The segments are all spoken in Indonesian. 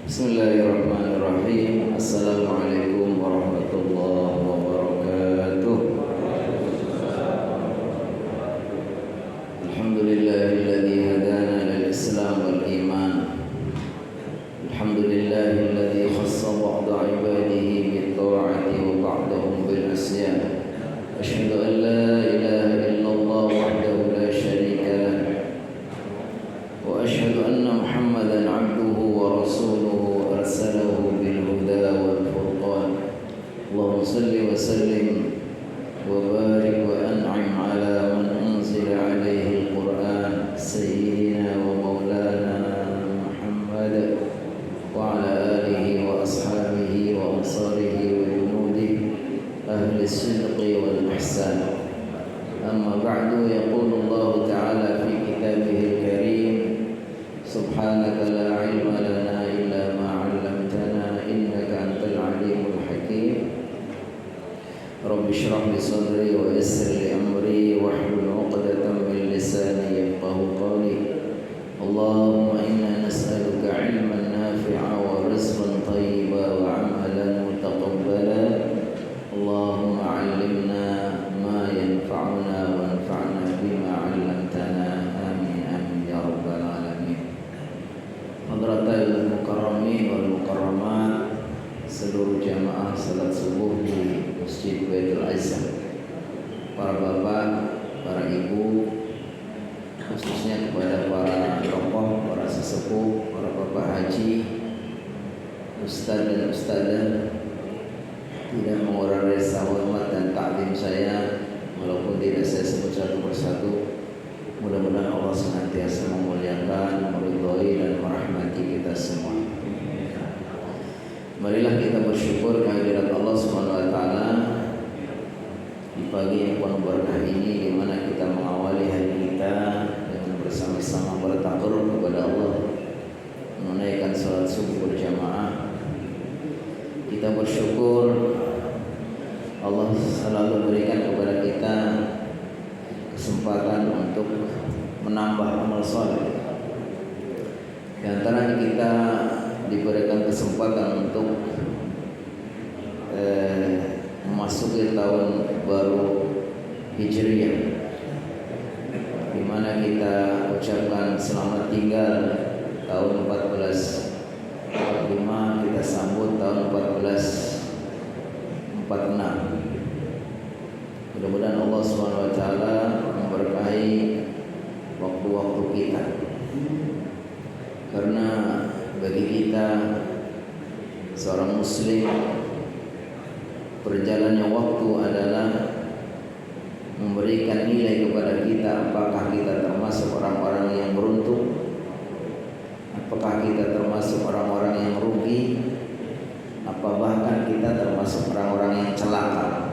Bismillahirrahmanirrahim. Assalamualaikum warahmatullahi wabarakatuh. Alhamdulillahilladzi hadana lil Islam wal iman. Alhamdulillahilladzi khassa ba'da ibadihi bit ta'ati wa ba'dahum bil isyan. Asyhadu an la ilaha illallah wahdahu la syarika lah. Wa asyhadu anna Muhammadan 'abduhu wa rasuluhu arsalahu bil huda wal furqan. Allahumma shalli wa sallim wa barik wa an'im ala man unzila alaihi al-Qur'an sayyidina wa maulana Muhammad wa ala alihi wa ashabihi wa ansarihi wa junudihi ahli as-sidqi wal ihsan. Amma ba'du, yaqulu Allah ta'ala fi kitabihi al-karim: Subhanaka la ilma lana illa ma 'allamtana innaka antal alimul hakim. Rabbi shrah li sadri wa yassir li amri wahlul 'uqdatam min lisani yafqahu qawli. Allahumma inna nas'aluka 'ilman nafi'a wa rizqan thayyiban wa 'amalan mutaqabbala. Allahumma 'allimna ma yanfa'una wanfa'na bima 'allamtana. Amin amin ya rabbal alamin. Hadratal mukarramin wal mukarramat, seluruh jamaah salat subuh di Masjid Baitul Aizam, para bapak, para ibu, khususnya kepada para tokoh, para sesepuh, para bapak haji, ustaz dan ustazah, tidak mengurangi rasa hormat dan takdim saya walaupun tidak saya sebut satu persatu. Mudah-mudahan Allah senantiasa memuliakan, meridhai dan merahmati kita semua. Marilah kita bersyukur kehadirat Allah Subhanahu wa taala di pagi yang penuh berkah ini, di mana kita mengawali hari kita dengan bersama-sama bertakarrub kepada Allah, menunaikan salat subuh berjamaah. Kita bersyukur Allah selalu berikan kepada kita kesempatan untuk menambah amal saleh. Di antaranya kita diberikan kesempatan untuk memasuki tahun baru Hijriah, di mana kita ucapkan selamat tinggal tahun 1445, kita sambut tahun 1446. Mudah-mudahan Allah Subhanahu wa taala memberkahi waktu-waktu kita. Karena bagi kita seorang muslim, berjalannya waktu adalah memberikan nilai kepada kita, apakah kita termasuk orang-orang yang beruntung, apakah kita termasuk orang-orang yang rugi, apa bahkan kita termasuk orang-orang yang celaka.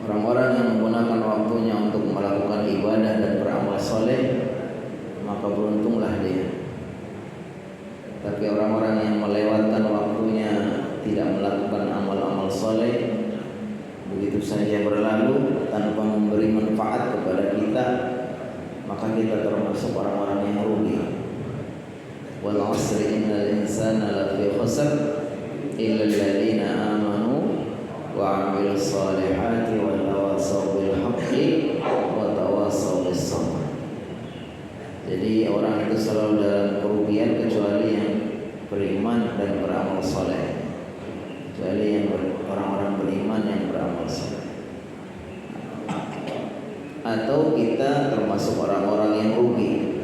Orang-orang yang menggunakan waktunya untuk melakukan ibadah dan beramal soleh, maka beruntunglah dia. Tapi orang-orang yang melewatkan waktunya, tidak melakukan amal-amal soleh, begitu saja berlalu tanpa memberi manfaat kepada kita, maka kita termasuk orang-orang yang rugi. Wal 'asri innal insana lafi khusr illa alladziina aamanu wa 'amilus shalihati wa tawassaw bil haqqi wa tawassaw bis sabr. Jadi orang itu selalu dalam kerugian kecuali yang beriman dan beramal saleh. Kecuali yang orang-orang beriman yang beramal saleh. Atau kita termasuk orang-orang yang rugi.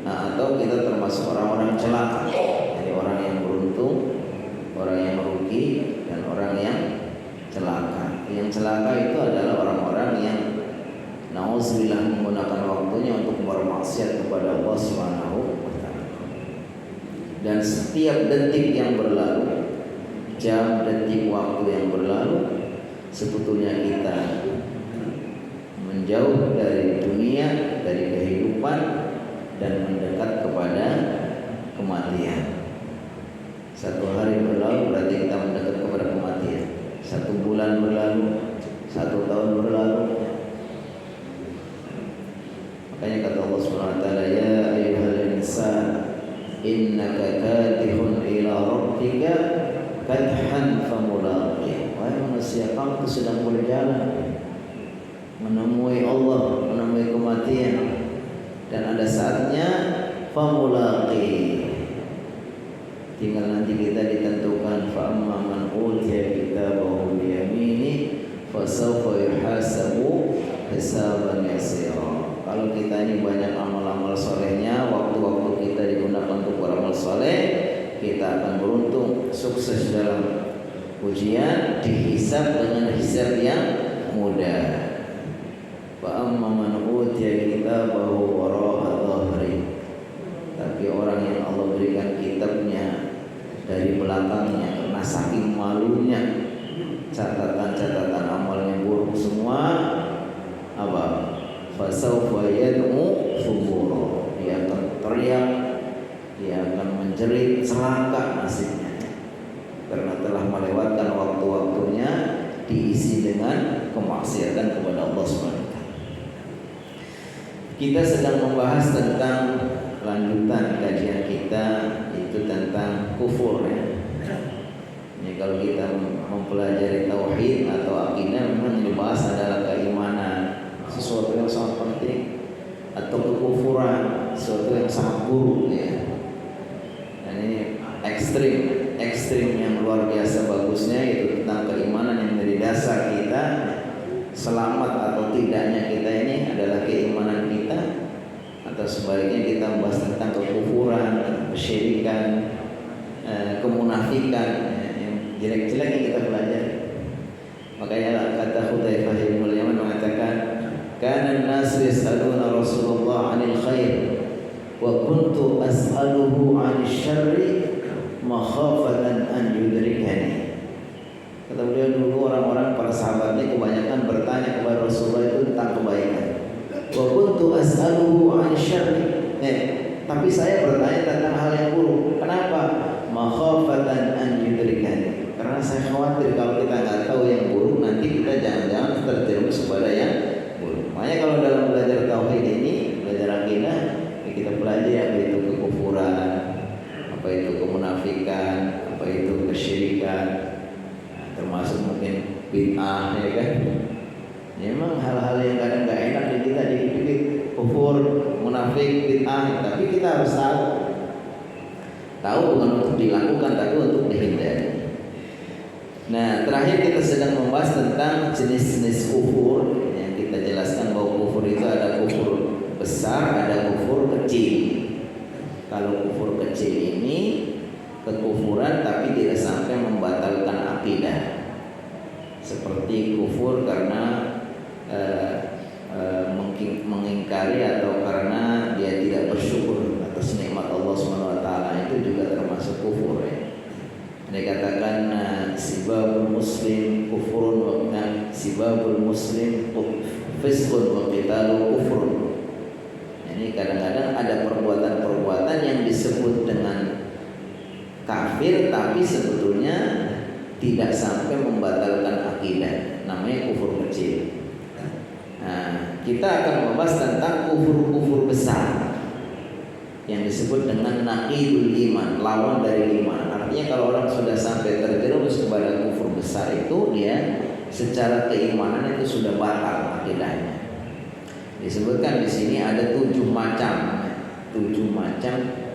Atau kita termasuk orang-orang celaka. Jadi orang yang beruntung, orang yang rugi, dan orang yang celaka. Yang celaka itu adalah orang-orang yang nauzubillah menggunakan waktunya untuk bermaksiat kepada Allah Subhanahu wa taala. Dan setiap detik yang berlalu, jam, detik, waktu yang berlalu, sebetulnya kita menjauh dari dunia, dari kehidupan, dan mendekat kepada kematian. Satu hari berlalu berarti kita mendekat kepada kematian. Satu bulan berlalu, satu tahun berlalu. Makanya kata Allah Subhanahu wa taala, ya ayyuhal insan innaka kadihun ila rabbika kadhan famulaqih. Wahai manusia, kamu itu sedang berjalan menemui Allah, menemui kematian, dan ada saatnya famulaqih. Tinggal nanti kita ditentukan fa amma man utiya kitabahu bi yamini fa sawfa yuhasabu hisaban yasira. Kalau kita ini banyak amal-amal solehnya, waktu-waktu kita digunakan untuk beramal soleh, kita akan beruntung, sukses dalam ujian, dihisab dengan hisab yang mudah. Fa amma man utiya kitabahu wara'a dhahri. Tapi orang yang Allah berikan kitabnya dari belakangnya, karena saking malunya, catatan-catatan amalnya buruk semua, apa? Fasawfa yad'u subura. Dia akan teriak, dia akan menjerit, celaka nasibnya, karena telah melewatkan waktu-waktunya diisi dengan kemaksiatan kepada Allah SWT. Kita sedang membahas tentang lanjutan kajian kita, itu tentang kufur ya. Ini kalau kita mempelajari tauhid atau akidah, memang dibahas adalah keimanan, sesuatu yang sangat penting, atau kekufuran, sesuatu yang sangat buruk ya. Dan ini ekstrim yang luar biasa bagusnya, itu tentang keimanan yang menjadi dasar kita. Selamat atau tidaknya kita ini adalah keimanan kita, atau sebaliknya kita membahas tentang kekufuran, kesyirikan, kemunafikan, yang jelek-jelek yang kita pelajari. Makanya kata Hudzaifah bin Yaman mengatakan, kana an-nasu yas'aluna Rasulullah 'anil khair wa kuntu as'aluhu 'anil syarri makhafatan an yudrikani. Kata beliau, dulu orang-orang para sahabatnya kebanyakan bertanya kepada Rasulullah itu tentang kebaikan. Wa kuntu as'aluhu 'anil syarri. Tapi saya bertanya tentang hal yang buruk. Kenapa? Makhafatan an yudrikani. Karena saya khawatir kalau kita nggak tahu yang buruk, nanti kita jangan-jangan terjerumus kepada yang buruk. Makanya kalau dalam belajar tauhid ini, belajar akidah, kita pelajari apa itu kekufuran, apa itu kemunafikan, apa itu kesyirikan, termasuk mungkin bid'ah, ya kan? Ya, memang hal-hal yang kadang nggak enak di kita, dikit-dikit kufur, munafik, bid'ah, tapi kita harus tahu bukan untuk dilakukan, tapi untuk dihindari. Nah, terakhir kita sedang membahas tentang jenis-jenis kufur, yang kita jelaskan bahwa kufur itu ada kufur besar, ada kufur kecil. Kalau kufur kecil ini kekufuran tapi tidak sampai membatalkan akidah, seperti kufur karena mengingkari atau karena dia tidak bersyukur atas nikmat Allah SWT, itu juga termasuk kufur ya. Dikatakan sibabul muslim kufurun wa sibabul muslim fisqun wa qitalu kufrun. Ini kadang-kadang ada perbuatan-perbuatan yang disebut dengan kafir tapi sebetulnya tidak sampai membatalkan akidah, namanya kufur kecil. Nah, kita akan membahas tentang kufur-kufur besar yang disebut dengan naqidul iman, lawan dari iman. Artinya kalau orang sudah sampai terjerumus kepada kufur besar itu, dia secara keimanan itu sudah batal akidahnya. Disebutkan di sini ada 7 macam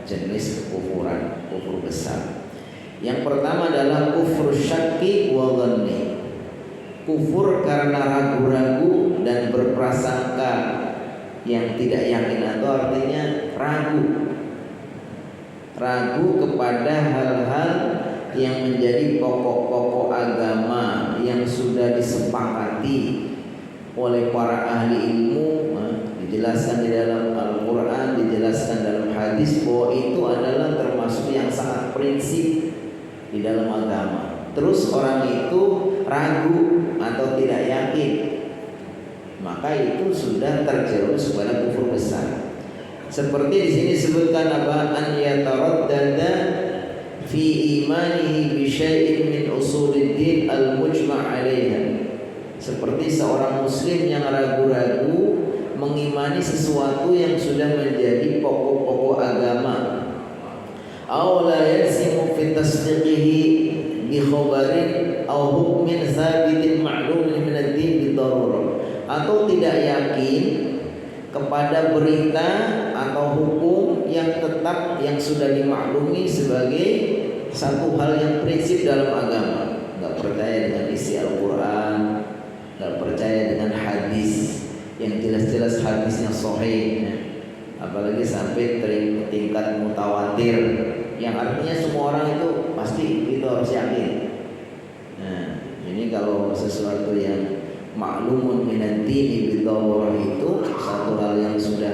jenis kekufuran, kufur besar. Yang pertama adalah kufur syakki wa dhanni. Kufur karena ragu-ragu dan berprasangka yang tidak yakin, atau artinya ragu kepada hal-hal yang menjadi pokok-pokok agama yang sudah disepakati oleh para ahli ilmu, dijelaskan di dalam Al-Quran, dijelaskan dalam hadis, bahwa itu adalah termasuk yang sangat prinsip di dalam agama. Terus orang itu ragu atau tidak yakin, maka itu sudah terjerumus pada kufur besar. Seperti di sini sebutkan apa? An yataraddada fi imanihi bi syai'in min usuliddin al-mujma' 'alaiha. Seperti seorang muslim yang ragu-ragu mengimani sesuatu yang sudah menjadi pokok-pokok agama aw la yalzimu fi tasdiqihi bi khabarin aw hukmin thabitin ma'lumin min ad-din bi darurah, atau tidak yakin kepada berita atau hukum yang tetap yang sudah dimaklumi sebagai satu hal yang prinsip dalam agama. Nggak percaya dengan isi Al-Quran, nggak percaya dengan hadis yang jelas-jelas hadisnya sahih, apalagi sampai tingkat mutawatir yang artinya semua orang itu pasti itu harus yakin. Nah, ini kalau sesuatu yang maklumun minad dini bidawrah itu satu hal yang sudah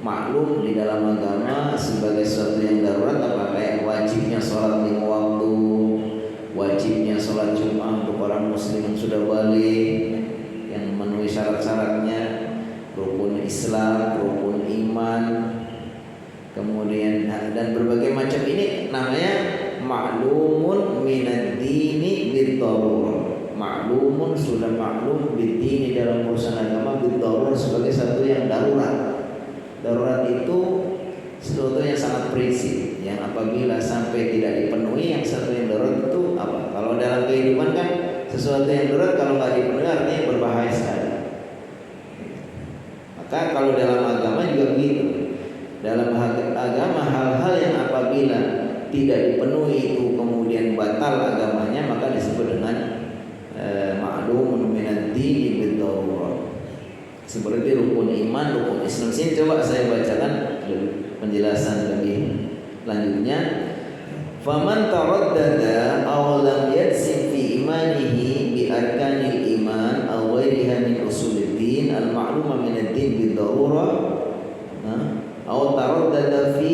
maklum di dalam agama sebagai sesuatu yang darurat, apa kayak wajibnya sholat 5 waktu, wajibnya sholat Jumat untuk orang muslim yang sudah balik, yang memenuhi syarat-syaratnya, rukun Islam, rukun iman, kemudian dan berbagai macam ini namanya maklumun minad dini bidawrah. Maklumun sudah maklum bidini dalam urusan agama bidawrah sebagai satu yang darurat. Darurat itu sesuatu yang sangat prinsip, yang apabila sampai tidak dipenuhi yang satu yang darurat itu apa? Kalau dalam kehidupan kan sesuatu yang darurat kalau nggak dipenuhi artinya berbahaya sekali. Maka kalau dalam agama juga begitu. Dalam agama hal-hal yang apabila tidak dipenuhi itu kemudian batal agamanya, maka disebut dengan ma'lumun minad dini bid-darurah. Seperti rukun iman, rukun Islam. Sini coba saya bacakan penjelasan lebih lanjutnya. Faman taraddada aw lam yajzim fi imanihi bi arkanil iman aw ghairiha min usuluddin al-ma'luma minad din bid-darurah aw taraddada fi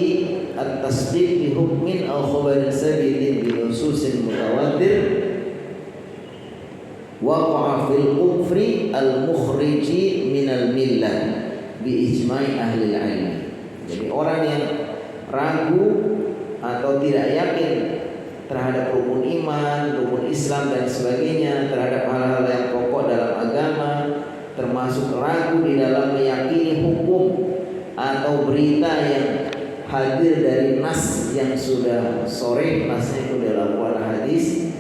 at-tasdiq bi hukmin aw khabarin sabitin bi nususin mutawatir waqa'a fil kufri al-mukhriji minal millah bi ijma'i ahli ilmi. Jadi orang yang ragu atau tidak yakin terhadap rukun iman, rukun Islam dan sebagainya, terhadap hal-hal yang pokok dalam agama, termasuk ragu di dalam meyakini hukum atau berita yang hadir dari nas yang sudah sore, nasnya itu dalam Al hadis,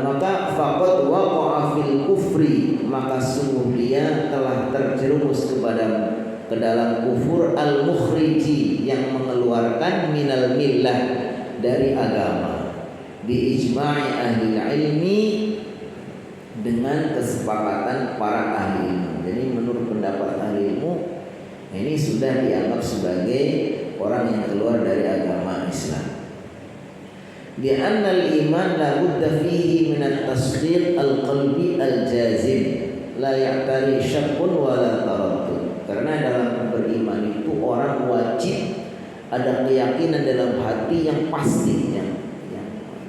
maka faqad waqa'a fil kufri, maka sungguh dia telah terjerumus ke dalam kufur al-mukhriji, yang mengeluarkan minal millah, dari agama, bi ijma'i ahli ilmi, dengan kesepakatan para ahli ilmu. Jadi menurut pendapat ahli ilmu ini sudah dianggap sebagai orang yang keluar dari agama Islam. Bi'anna al-iman la budda fihi min at-tasdiq al-qalbi al-jazim la ya'tari syakkun wa la taraddud. Karena dalam beriman itu orang wajib ada keyakinan dalam hati yang pasti,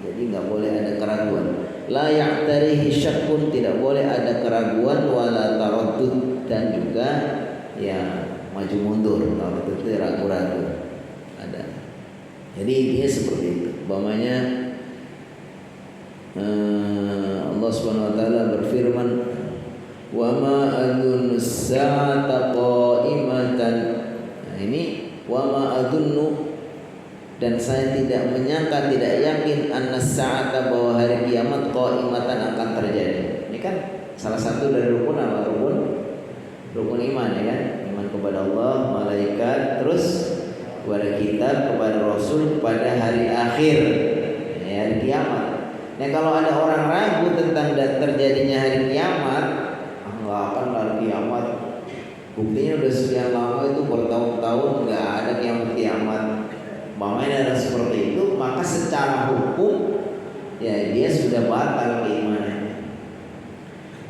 jadi nggak boleh ada keraguan. La ya'tarihi syakkun, tidak boleh ada keraguan, wa la taraddud, dan juga ya maju mundur, kalau itu ragu-ragu ada. Jadi intinya seperti itu. Umpamanya Allah Subhanahu wa taala berfirman, "Wa ma adunnu as-sa'ata qa'imatan." Nah, ini wa ma adunnu, dan saya tidak menyangka, tidak yakin, annas-sa'ata, bahwa hari kiamat qa'imatan akan terjadi. Ini kan salah satu dari rukun apa? Rukun iman, ya kan? Iman kepada Allah, malaikat, terus kepada kitab, kepada Rasul, kepada hari akhir, ya, hari kiamat. Nah, kalau ada orang ragu tentang terjadinya hari kiamat, nggak akan hari kiamat. Buktinya udah sekian lama itu, bertahun-tahun nggak ada kiamat. Mamanya ada seperti itu, maka secara hukum ya dia sudah batal keimanannya.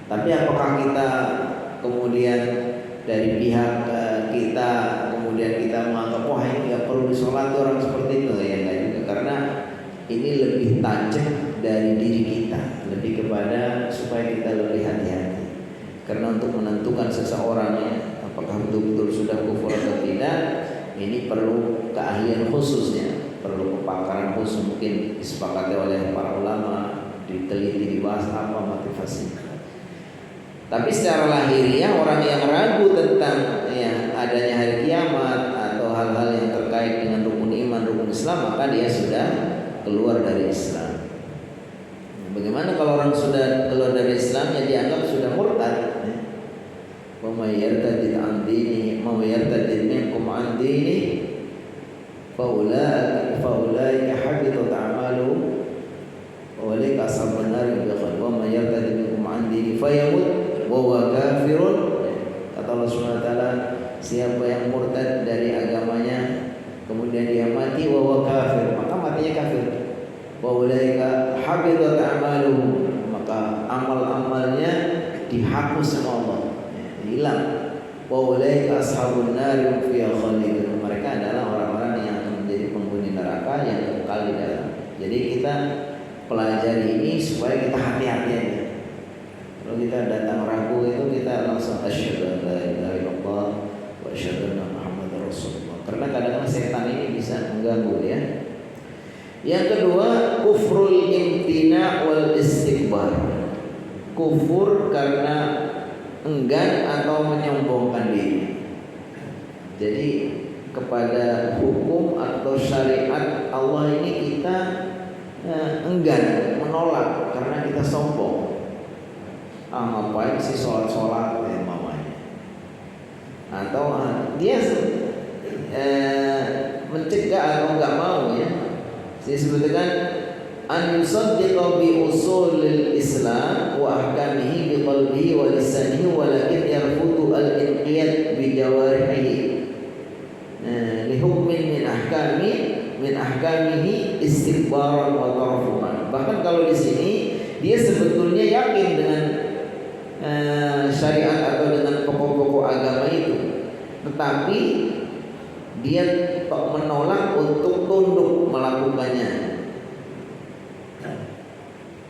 Tapi apakah kita kemudian dari pihak kita kemudian kita menganggap wah ini nggak perlu disolati orang seperti itu, ya nggak juga, karena ini lebih tajam dari diri kita, lebih kepada supaya kita lebih hati-hati. Karena untuk menentukan seseorang apakah betul-betul sudah kufur atau tidak, ini perlu keahlian khususnya, perlu kepakaran khusus, mungkin disepakati oleh para ulama, diteliti, dibahas apa motivasinya. Tapi secara lahiriah orang yang ragu tentang ya adanya hari kiamat atau hal-hal yang terkait dengan rukun iman, Islam, maka dia sudah keluar dari Islam. Bagaimana kalau orang sudah keluar dari Islam, ya dianggap sudah murtad. Wa may yartadid an dinihi, wa may yartadid minkum an dinihi fa ulaika habitat a'maluhum wa ulaika ashabun nar hum fiha khalidun. Wa may yartadid minkum an dinihi fayamut wa huwa kafirun. Kata Allah Subhanahu wa taala, siapa yang murtad dari agamanya kemudian dia mati wa huwa kafir, maka matinya kafir. Wa ulaika habitat a'maluhum, maka amal-amalnya dihapus sama Allah, hilang. Wa ulaika ashabun nar hum fiha khalidun, mereka adalah orang-orang yang akan menjadi penghuni neraka yang kekal di dalam. Jadi kita pelajari ini supaya kita hati-hati aja. Kalau kita datang ragu itu, kita langsung asyhadu an la ilaha illallah wa asyhadu anna muhammadar rasulullah. Karena kadang-kadang setan ini bisa mengganggu ya. Yang kedua, kufrul imtina wal istikbar. Kufur karena enggan atau menyombongkan diri. Jadi kepada hukum atau syariat Allah ini kita enggan, menolak karena kita sombong. Ngapain sih sholat-sholat ya mamanya. Atau dia mencegah atau enggak mau ya. Disebutkan an yusaddiqa bi usulil Islam wa ahkamihi bi qalbihi wa lisanihi walakin yarfudu al-inqiyad bi jawarihi li hukmin min ahkamihi istikbaran wa tarfuman. Bahkan kalau di sini dia sebetulnya yakin dengan syariat atau dengan pokok-pokok agama itu, tetapi dia menolak untuk tunduk melakukannya.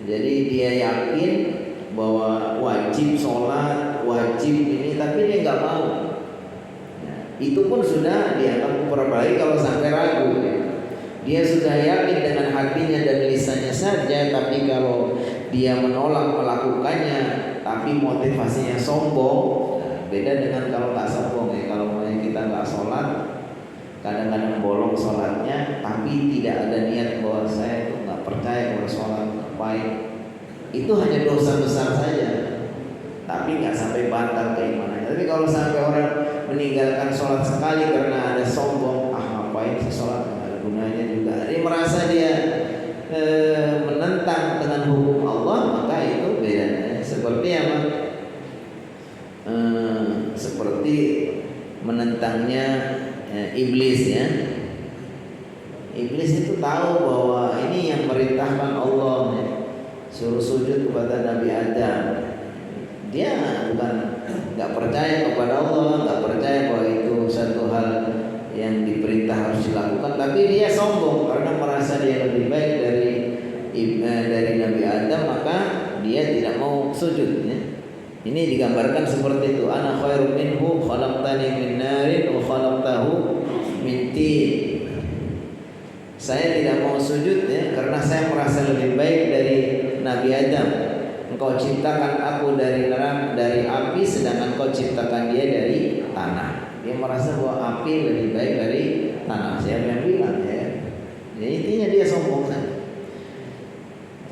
Jadi dia yakin bahwa wajib sholat, wajib ini, tapi dia nggak mau. Itu pun sudah dianggap kufur, kalau sampai ragu. Dia sudah yakin dengan hatinya dan lisannya saja, tapi kalau dia menolak melakukannya, tapi motivasinya sombong, beda dengan kalau nggak sombong ya. Kalau kita nggak sholat, kadang-kadang bolong sholatnya, tapi tidak ada niat bahwa saya itu nggak percaya kalau sholat baik, itu hanya dosa besar saja, tapi nggak sampai batal keimanannya. Tapi kalau sampai orang meninggalkan sholat sekali karena ada sombong, ngapain sih sholat, nggak ada gunanya juga, dia merasa dia menentang dengan hukum Allah, maka itu bedanya. Seperti apa? Seperti menentangnya iblis ya. Iblis itu tahu bahwa ini yang merintahkan Allah ya, suruh sujud kepada Nabi Adam. Dia bukan nggak percaya kepada Allah, nggak percaya bahwa itu satu hal yang diperintah harus dilakukan, tapi dia sombong karena merasa dia lebih baik dari Nabi Adam, maka dia tidak mau sujud ya. Ini digambarkan seperti itu. Ana khairum minhu khalaqtani min narin wa khalaqtahu min tin. Saya tidak mau sujud ya, karena saya merasa lebih baik dari Nabi Adam. Engkau ciptakan aku dari neraka, dari api, sedangkan kau ciptakan dia dari tanah. Dia merasa bahwa api lebih baik dari tanah. Siapa yang bilang ya? Ya intinya dia sombong saja.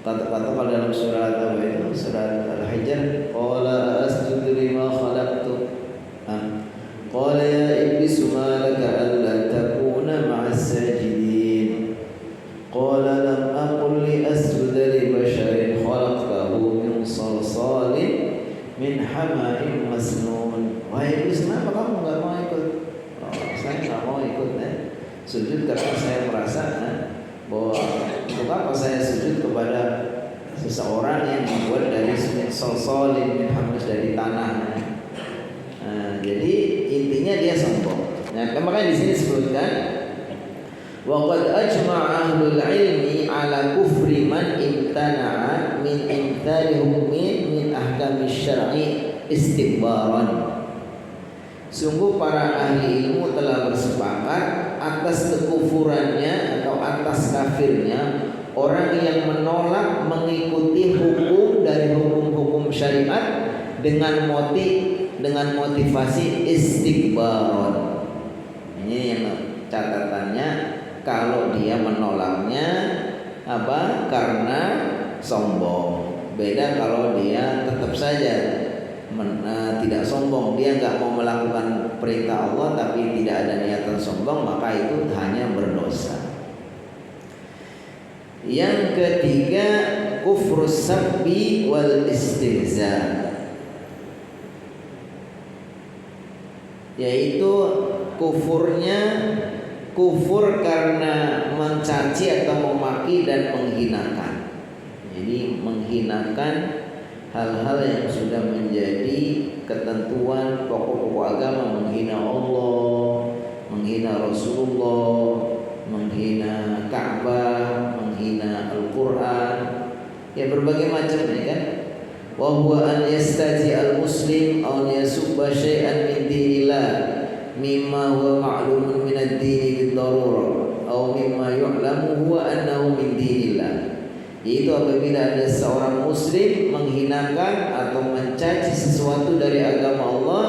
Kata-kata kalau dalam surat Al-Hijr, qala asjudu lima khalaqtu. Qala ya iblis ma laka alla takuna ma'as sajidin. Qala lam aqul li asjuda li basharin khalaqtahu min salsalin min hama'in masnun. Wahai iblis, kenapa kamu enggak mau ikut? Saya enggak mau ikut sujud karena saya merasa bahwa untuk apa saya sujud kepada seseorang yang dibuat dari salsalin min hamas, dari tanah. Jadi intinya dia sombong. Nah, makanya di sini disebutkan wa qad ajma'a ahlul ilmi ala kufri man imtana'a min imthali hukmin min ahkami syar'i istikbaran. Sungguh para ahli ilmu telah bersepakat atas kekufurannya atau atas kafirnya orang yang menolak mengikuti hukum dari hukum-hukum syariat dengan motivasi istikbaron. Ini yang catatannya kalau dia menolaknya karena sombong. Beda kalau dia tetap saja tidak sombong, dia nggak mau melakukan perintah Allah tapi tidak ada niatan sombong, maka itu hanya berdosa. Yang ketiga, kufrus sabbi wal istihza, yaitu kufur karena mencaci atau memaki dan menghinakan. Jadi menghinakan hal-hal yang sudah menjadi ketentuan pokok-pokok agama, menghina Allah, menghina Rasulullah, menghina Ka'bah, menghina Al-Quran, ya berbagai macam ya kan. Wa huwa an yastaji al-muslim aw yasubba syai'an min dinillah mimma huwa ma'lumun min ad-dini bid-darurah aw mimma yu'lamu huwa annahu min dinillah. Yaitu apabila ada seorang muslim menghinakan atau mencaci sesuatu dari agama Allah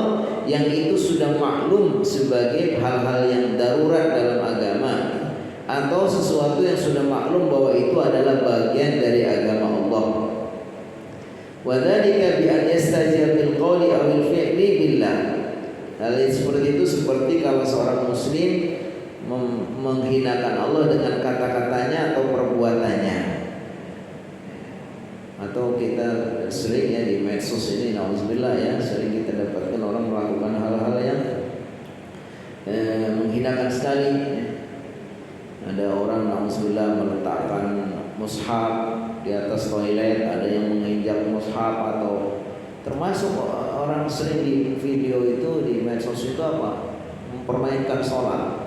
yang itu sudah maklum sebagai hal-hal yang darurat dalam agama, atau sesuatu yang sudah maklum bahwa itu adalah bagian dari agama Allah. Wa dzalika bi an yastajiba bil qawli aw al fi'li billah. Hal seperti itu seperti kalau seorang muslim menghinakan Allah dengan kata-katanya atau perbuatannya. Atau kita sering ya di medsos ini, nauzubillah ya, sering kita dapatkan orang melakukan hal-hal yang menghinakan sekali. Ada orang nauzubillah meletakkan mushaf di atas toilet, ada yang menginjak mushaf, atau termasuk orang sering di video itu di medsos itu mempermainkan sholat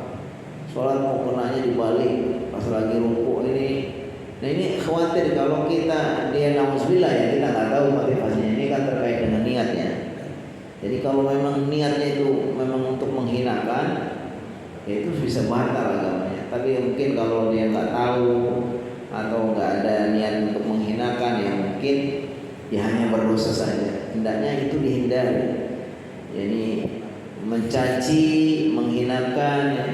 mau kenanya dibalik pas lagi rukuk ini. Nah ini khawatir kalau dia nauzubillah ya, kita nggak tahu motivasinya, ini kan terkait dengan niatnya. Jadi kalau memang niatnya itu memang untuk menghinakan, ya itu bisa batal agamanya. Tapi mungkin kalau dia nggak tahu atau nggak ada niat untuk menghinakan, ya mungkin ya hanya berdosa saja. Hendaknya itu dihindari. Jadi mencaci, menghinakan ya,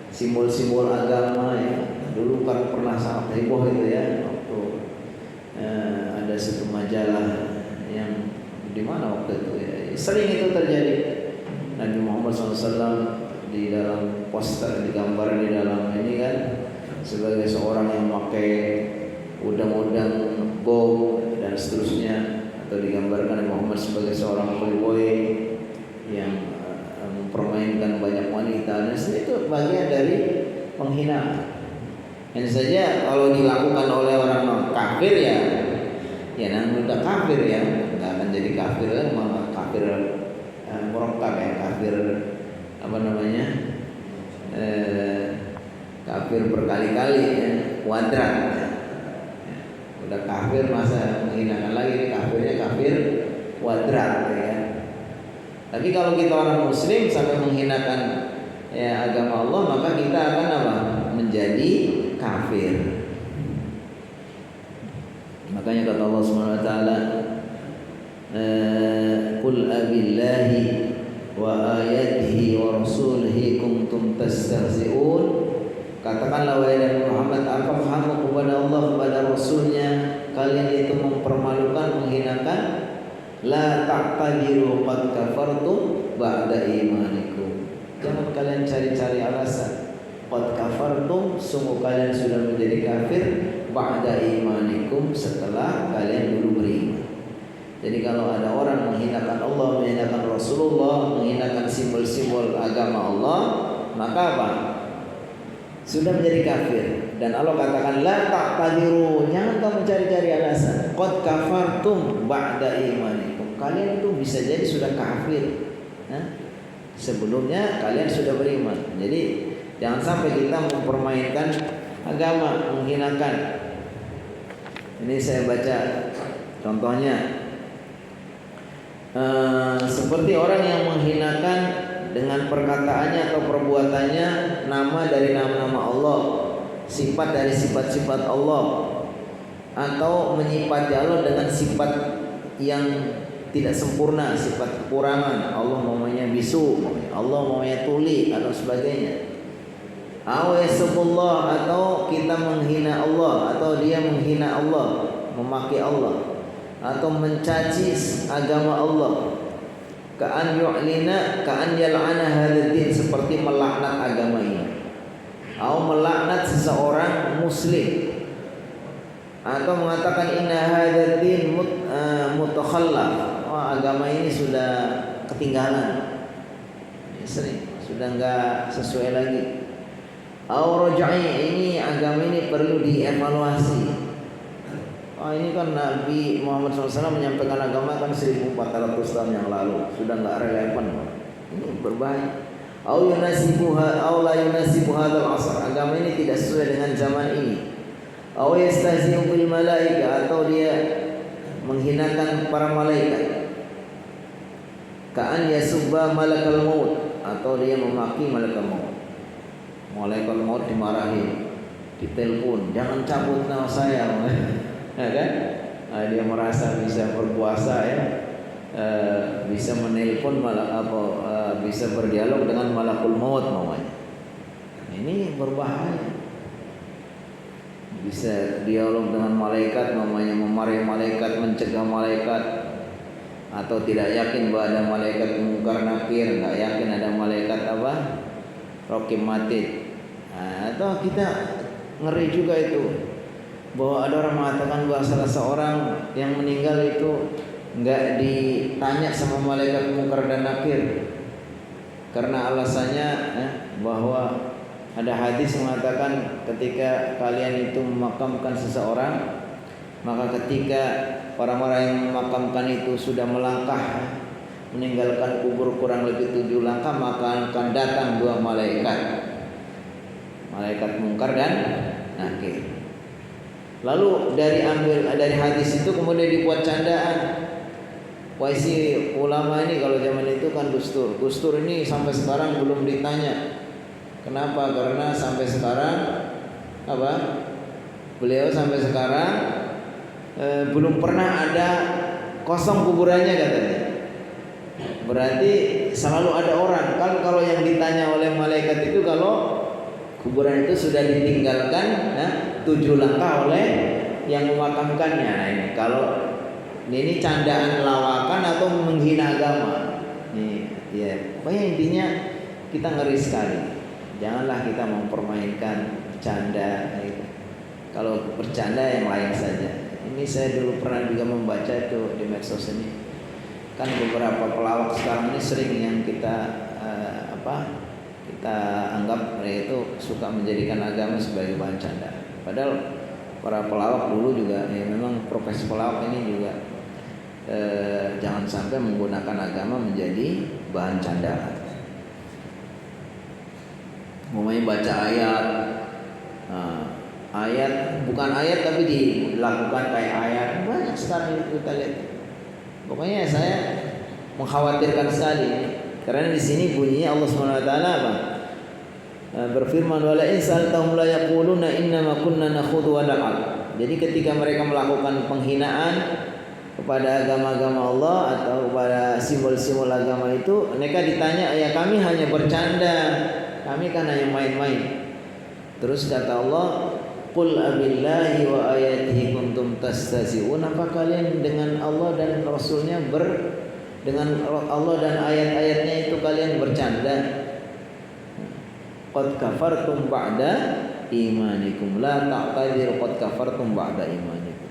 simbol-simbol agama ya. Dulu kan pernah sangat heboh itu ya, waktu ada satu majalah yang di mana waktu itu ya, sering itu terjadi. Nabi Muhammad SAW di dalam poster digambar di dalam ini kan sebagai seorang yang memakai udang-udang bom dan seterusnya, atau digambarkan Nabi Muhammad sebagai seorang playboy yang mempermainkan banyak wanita. Dan itu bagian dari penghinaan. Hanya saja kalau dilakukan oleh orang kafir ya namanya udah kafir ya, nggak akan jadi kafir lah, malah kafir murakkab ya, kafir kafir berkali-kali ya, kuadrat ya. Udah kafir masa menghinakan lagi, ini kafirnya kafir kuadrat ya. Tapi kalau kita orang muslim sampai menghinakan ya agama Allah, maka kita akan menjadi kafir. Makanya kata Allah Subhanahu wa taala, qul abillahi wa ayatihi wa rasulihi kuntum tastahzi'un. Katakanlah wahai Nabi Muhammad, apakah kamu kepada Allah, kepada Rasulnya kalian itu mempermalukan, menghinakan? La ta'tadiru qad kafartum ba'da imanikum. Jangan kalian cari-cari alasan. Qad kafartum, sungguh kalian sudah menjadi kafir, ba'da imanikum, setelah kalian dulu beriman. Jadi kalau ada orang menghinakan Allah, menghinakan Rasulullah, menghinakan simbol-simbol agama Allah, maka sudah menjadi kafir. Dan Allah katakan la ta'tadiru, jangan kamu cari-cari alasan. Qad kafartum ba'da imanikum, kalian itu bisa jadi sudah kafir. Sebelumnya kalian sudah beriman. Jadi jangan sampai kita mempermainkan agama, menghinakan. Ini saya baca contohnya, seperti orang yang menghinakan dengan perkataannya atau perbuatannya nama dari nama-nama Allah, sifat dari sifat-sifat Allah, atau menyifati Allah dengan sifat yang tidak sempurna, sifat kekurangan. Allah maunya bisu, Allah maunya tuli atau sebagainya. Aw yasubullah, atau kita menghina Allah, atau dia menghina Allah, memaki Allah, atau mencaci agama Allah. Ka'an yu'lina, ka'an yal'ana hadzal din, seperti melaknat agama ini. Atau melaknat seseorang muslim, atau mengatakan inna hadzal din mutakhallaf, agama ini sudah ketinggalan, sering sudah enggak sesuai lagi. Atau raj'i, ini agama ini perlu dievaluasi. Ini kan Nabi Muhammad SAW menyampaikan agama kan 1400 tahun yang lalu, sudah enggak relevan. Ini berbahaya. Au yunasibuha au la yunasibu hadzal asr, agama ini tidak sesuai dengan zaman ini. Au yastahzi'u bil malaika, atau dia menghinakan para malaikat. Ka'an yasubba malakal maut, atau dia memaki malaikat maut. Malaikat maut dimarahi, ditelepon, jangan cabut nyawa saya. Ya kan? Dia merasa bisa berpuasa, ya, bisa menelpon bisa berdialog dengan malakul maut namanya. Ini berbahaya. Bisa dialog dengan malaikat, namanya memarahi malaikat, mencegah malaikat, atau tidak yakin bahwa ada malaikat mungkar nakir, nggak yakin ada malaikat raqib atid. Atau kita ngeri juga itu, bahwa ada orang mengatakan bahwa salah seorang yang meninggal itu enggak ditanya sama malaikat mungkar dan nakir, karena alasannya bahwa ada hadis mengatakan ketika kalian itu memakamkan seseorang, maka ketika orang-orang yang memakamkan itu sudah melangkah meninggalkan kubur kurang lebih 7 langkah, maka akan datang 2 malaikat, malaikat mungkar dan nakir. Lalu dari hadis itu kemudian dibuat candaan. Wah, si ulama ini kalau zaman itu kan Gus Dur ini sampai sekarang belum ditanya. Kenapa? Karena sampai sekarang beliau sampai sekarang belum pernah ada kosong kuburannya katanya. Berarti selalu ada orang. Kan kalau yang ditanya oleh malaikat itu kalau kuburan itu sudah ditinggalkan 7 langkah oleh yang memakamkannya. Nah, ini kalau ini candaan lawakan atau menghina agama. Nih, ya. Pokoknya intinya kita ngeri sekali. Janganlah kita mempermainkan bercanda. Kalau bercanda yang lain saja. Ini saya dulu pernah juga membaca itu di medsos ini. Kan beberapa pelawak sekarang ini sering yang kita kita anggap mereka itu suka menjadikan agama sebagai bahan canda. Padahal para pelawak dulu juga, ya memang profesi pelawak ini juga jangan sampai menggunakan agama menjadi bahan candaan. Memangnya baca ayat, ayat bukan ayat tapi dilakukan kayak ayat, banyak sekarang kita lihat. Pokoknya saya mengkhawatirkan sekali, karena di sini bunyinya Allah SWT berfirman, wala in sa'altahum la yaquluna innama kunna nakhudhu wa nal'ab. Jadi ketika mereka melakukan penghinaan kepada agama-agama Allah atau kepada simbol-simbol agama itu, mereka ditanya, ya kami hanya bercanda, kami kan hanya main-main. Terus kata Allah, qul abillahi wa ayatihi kuntum tastahzi'un, apa kalian dengan Allah dan Rasulnya dengan Allah dan ayat-ayatnya itu kalian bercanda? Qad kafartum ba'da imanikum, la ta'tadiru qad kafartum ba'da imanikum.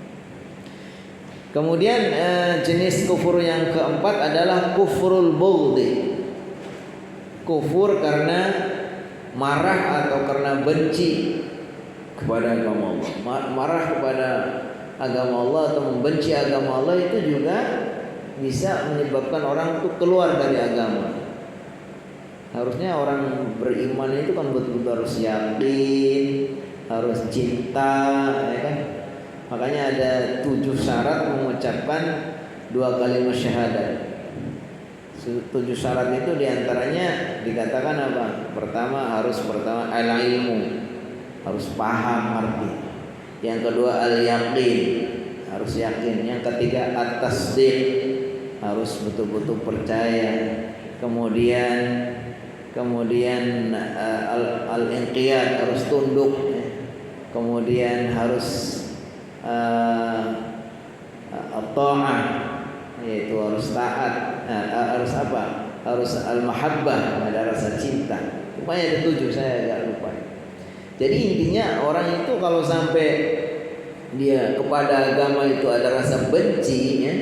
Kemudian jenis kufur yang keempat adalah kufrul bughdi. Kufur karena marah atau karena benci kepada agama Allah. Marah kepada agama Allah atau membenci agama Allah itu juga bisa menyebabkan orang itu keluar dari agama. Harusnya orang beriman itu kan betul-betul harus yakin, harus cinta, ya kan? Makanya ada 7 syarat mengucapkan 2 kalimat syahadat. 7 syarat itu diantaranya dikatakan apa? Pertama al-ilmu, harus paham arti. Yang kedua al-yaqin, harus yakin. Yang ketiga at-tasdiq, harus betul-betul percaya. Kemudian kemudian al-inqiyad harus tunduk, kemudian harus at-ta'ah yaitu harus taat, harus apa? Harus al-mahabbah, ada rasa cinta. Rupanya ada 7, saya agak lupa. Jadi intinya orang itu kalau sampai dia kepada agama itu ada rasa benci, ya,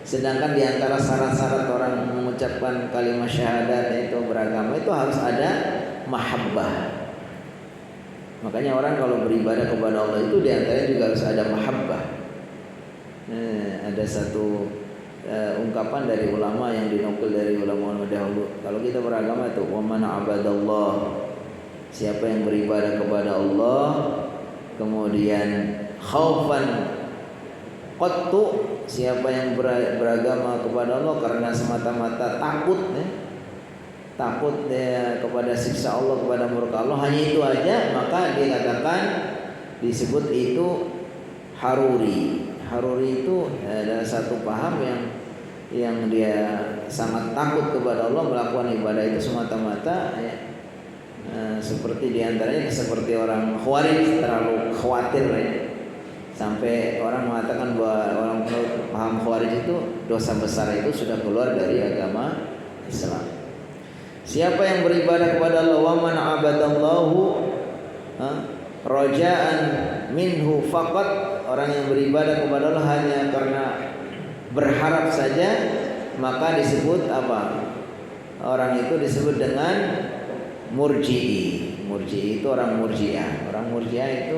sedangkan di antara syarat-syarat orang mengucapkan kalimat syahadat itu beragama itu harus ada mahabbah. Makanya orang kalau beribadah kepada Allah itu di antaranya juga harus ada mahabbah. Ada satu ungkapan dari ulama yang dinukil dari ulama dahulu. Kalau kita beragama itu wa man abadallah, siapa yang beribadah kepada Allah kemudian khaufan qattu, siapa yang beragama kepada Allah karena semata-mata takut, takut dia kepada siksa Allah, kepada murka Allah, hanya itu aja, maka dia katakan disebut itu haruri. Haruri itu adalah satu paham yang dia sangat takut kepada Allah, melakukan ibadah itu semata-mata, ya. Seperti diantaranya seperti orang Khawarij, terlalu khawatir, ya. Sampai orang mengatakan bahwa orang paham Khawarij itu dosa besar itu sudah keluar dari agama Islam. Siapa yang beribadah kepada Allah, wa man abadallahu raja'an minhu faqat, orang yang beribadah kepada Allah hanya karena berharap saja, maka disebut apa? Orang itu disebut dengan murji'i. Murji'i itu orang murji'ah. Orang murji'ah itu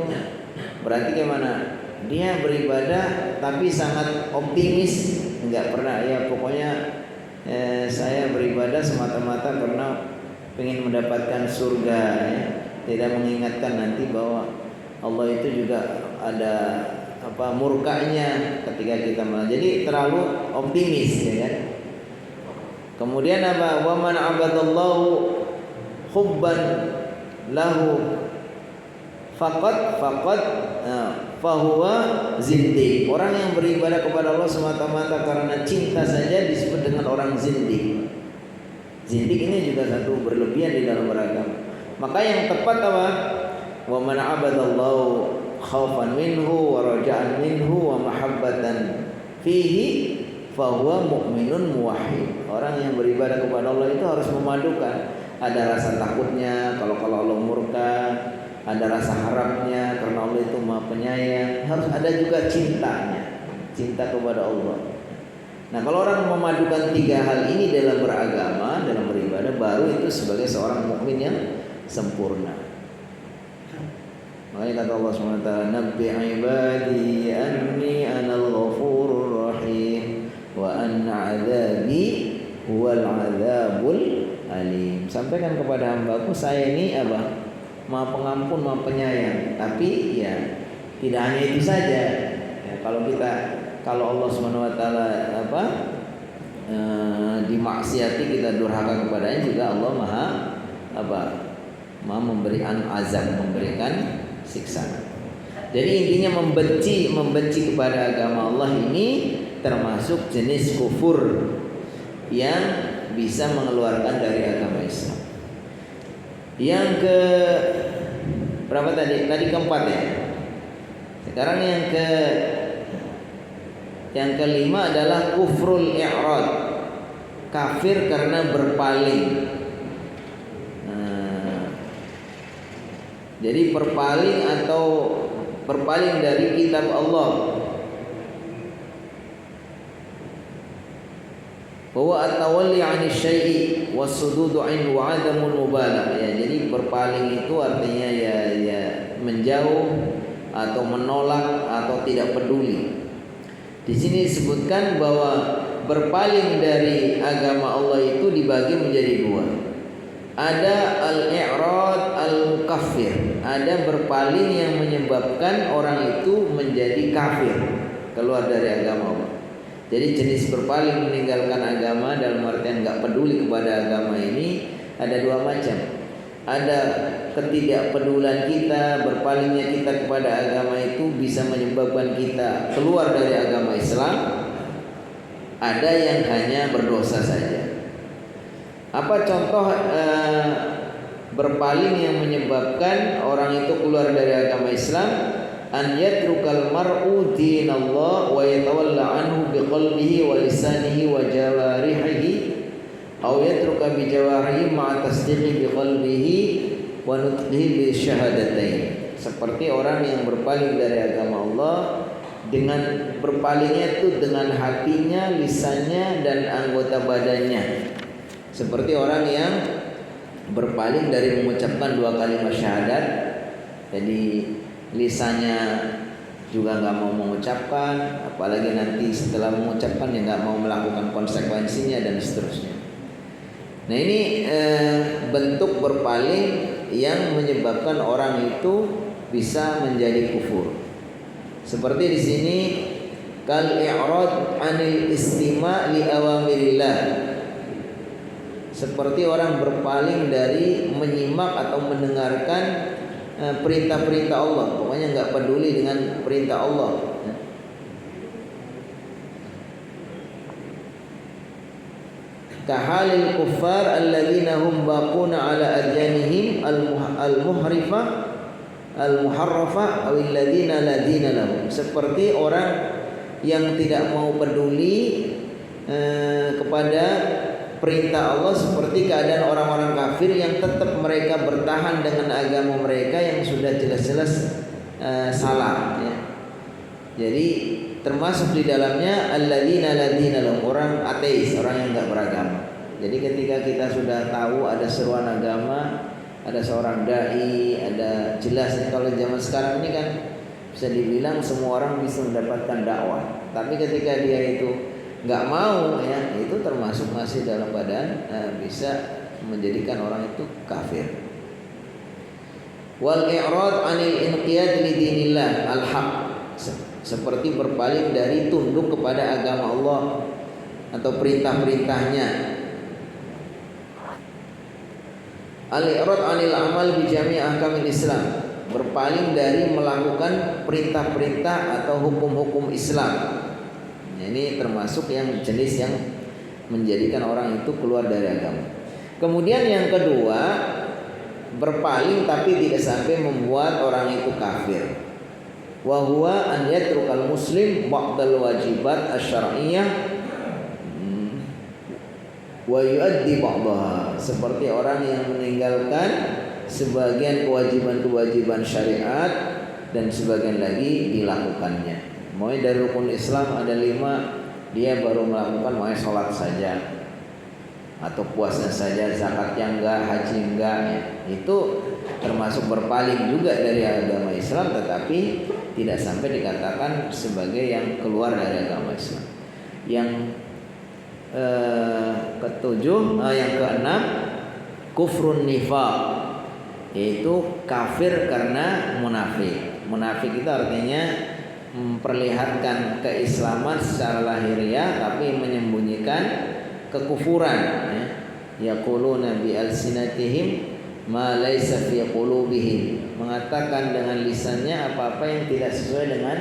berarti gimana? Dia beribadah tapi sangat optimis, enggak pernah, ya pokoknya saya beribadah semata-mata karena ingin mendapatkan surga, ya. Tidak mengingatkan nanti bahwa Allah itu juga ada apa murkanya ketika kita jadi terlalu optimis, ya kan? Kemudian apa? Wa man abadallahu hubban lahu faqad fahuwa zindiq. Orang yang beribadah kepada Allah semata-mata karena cinta saja disebut dengan orang zindiq. Zindiq ini juga satu berlebihan di dalam beragama. Maka yang tepat apa? Wa man abadallahu khaufan minhu wa raja'an minhu wa mahabbatan fihi fahuwa mu'minun muwahhid. Orang yang beribadah kepada Allah itu harus memadukan, ada rasa takutnya kalau Allah murka, ada rasa harapnya karena Allah itu Maha Penyayang, harus ada juga cintanya, cinta kepada Allah. Nah, kalau orang memadukan 3 hal ini dalam beragama, dalam beribadah, baru itu sebagai seorang mukmin yang sempurna. Makanya kata Allah SWT, nabbi ibadi anni anal ghafurur rahim wa anna azabi huwal azabul alim. Sampaikan kepada hambaku, saya ini apa? Maha pengampun, Maha penyayang. Tapi ya tidak hanya itu saja. Ya, kalau Allah SWT apa? Dimaksiati, kita durhaka kepadanya, juga Allah Maha apa? Maha memberikan azab, memberikan siksa. Jadi intinya membenci kepada agama Allah ini termasuk jenis kufur yang bisa mengeluarkan dari agama Islam. Yang ke berapa tadi? Tadi keempat, ya. Sekarang yang kelima adalah kufrul i'rad. Kafir karena berpaling. Jadi berpaling dari kitab Allah. Bahwa at-tawalli 'ani syai'i was-sududu 'anhu wa 'adamul mubalah. Ya, jadi berpaling itu artinya ya menjauh atau menolak atau tidak peduli. Di sini disebutkan bahwa berpaling dari agama Allah itu dibagi menjadi 2. Ada al-i'rad al-mukaffir, ada berpaling yang menyebabkan orang itu menjadi kafir, keluar dari agama Allah. Jadi jenis berpaling meninggalkan agama dalam artian enggak peduli kepada agama ini ada 2 macam. Ada ketidakpedulian kita, berpalingnya kita kepada agama itu bisa menyebabkan kita keluar dari agama Islam. Ada yang hanya berdosa saja. Apa contoh berpaling yang menyebabkan orang itu keluar dari agama Islam? An yatrukal mar'u dinallah wa yatawalla anhu biqalbihi wa lisanihi wa jawarihi aw yatruka bi jawarihi ma'a tasdiqi biqalbihi wa nutqihi bi syahadatain. Seperti orang yang berpaling dari agama Allah dengan berpalingnya itu dengan hatinya, lisannya dan anggota badannya. Seperti orang yang berpaling dari mengucapkan 2 kalimat syahadat, jadi lisannya juga nggak mau mengucapkan, apalagi nanti setelah mengucapkan ya nggak mau melakukan konsekuensinya dan seterusnya. Nah ini bentuk berpaling yang menyebabkan orang itu bisa menjadi kufur. Seperti di sini kal i'rad 'anil istima' li awamirillah. Seperti orang berpaling dari menyimak atau mendengarkan perintah-perintah Allah. Pokoknya nggak peduli dengan perintah Allah. Kahalil kuffar alladzina hum baquna ala adyanihim al-muhrifa al-muharrafa aw alladzina la dina lahum. Seperti orang yang tidak mau peduli kepada perintah Allah, seperti keadaan orang-orang kafir yang tetap mereka bertahan dengan agama mereka yang sudah jelas-jelas salah ya. Jadi termasuk di dalamnya alladzina ladina lahum, orang ateis, orang yang enggak beragama. Jadi ketika kita sudah tahu ada seruan agama, ada seorang dai, ada jelas kalau zaman sekarang ini kan bisa dibilang semua orang bisa mendapatkan dakwah. Tapi ketika dia itu nggak mau ya, itu termasuk masih dalam badan bisa menjadikan orang itu kafir. Wal i'rad 'anil inqiyad li dinillah al-haq, seperti berpaling dari tunduk kepada agama Allah atau perintah-perintahnya. Al-i'rad 'anil amal bi jami' ahkamil Islam, berpaling dari melakukan perintah-perintah atau hukum-hukum Islam. Ini termasuk yang jenis yang menjadikan orang itu keluar dari agama. Kemudian yang kedua, berpaling tapi tidak sampai membuat orang itu kafir. Wa huwa an yatrukal muslim ba'dal wajibat asy-syar'iyyah wa yuaddi ba'daha, seperti orang yang meninggalkan sebagian kewajiban-kewajiban syariat dan sebagian lagi dilakukannya. Mulai dari rukun Islam ada 5, dia baru melakukan mulai sholat saja atau puasa saja, zakatnya enggak, haji enggak ya. Itu termasuk berpaling juga dari agama Islam, tetapi tidak sampai dikatakan sebagai yang keluar dari agama Islam. Yang yang keenam kufrun nifaq, yaitu kafir karena munafik. Munafik itu artinya memperlihatkan keislaman secara lahiriah tapi menyembunyikan kekufuran ya. Yaquluna bi alsinatihim ma laisa fi qulubihim, mengatakan dengan lisannya apa-apa yang tidak sesuai dengan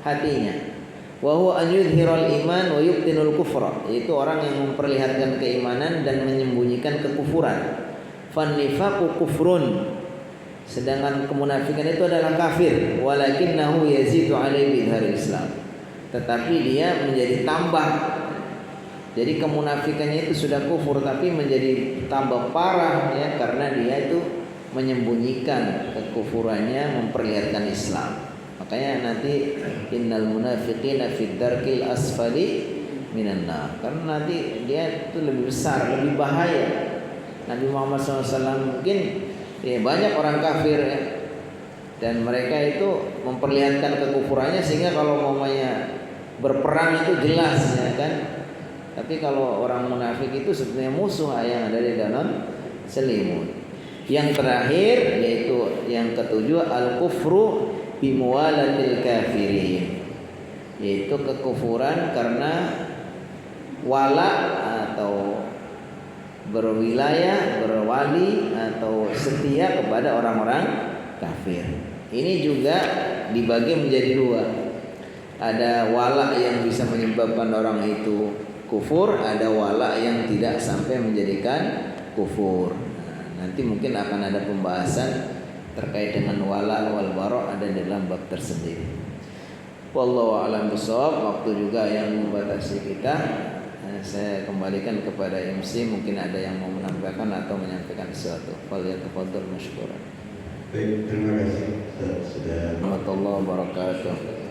hatinya. Wa huwa an yudhiral iman wa yubtinul kufra, yaitu orang yang memperlihatkan keimanan dan menyembunyikan kekufuran. Fan nifaqu kufrun, sedangkan kemunafikan itu adalah kafir. Walakinnahu yazidu alaihi bidharil Islam, tetapi dia menjadi tambah. Jadi kemunafikannya itu sudah kufur tapi menjadi tambah parah ya, karena dia itu menyembunyikan kekufurannya, memperlihatkan Islam. Makanya nanti innal munafiqina fid darkil asfali minan nar, karena nanti dia itu lebih besar, lebih bahaya. Nabi Muhammad SAW mungkin ya, banyak orang kafir ya, dan mereka itu memperlihatkan kekufurannya sehingga kalau mamanya berperang itu jelas ya kan. Tapi kalau orang munafik itu sebenarnya musuh yang ada di dalam selimut. Yang terakhir yaitu yang ketujuh al-kufru bimuwalatil kafirin, yaitu kekufuran karena wala atau berwilayah, berwali atau setia kepada orang-orang kafir. Ini juga dibagi menjadi 2. Ada wala yang bisa menyebabkan orang itu kufur, ada wala yang tidak sampai menjadikan kufur. Nanti mungkin akan ada pembahasan terkait dengan wala wal bara ada dalam bab tersendiri. Wallahu a'lam bishawab. Waktu juga yang membatasi kita. Saya kembalikan kepada MC, mungkin ada yang mau menambahkan atau menyampaikan sesuatu. Falyatafadhal masykuran. Baik, terima kasih sudah. Warahmatullahi wabarakatuh.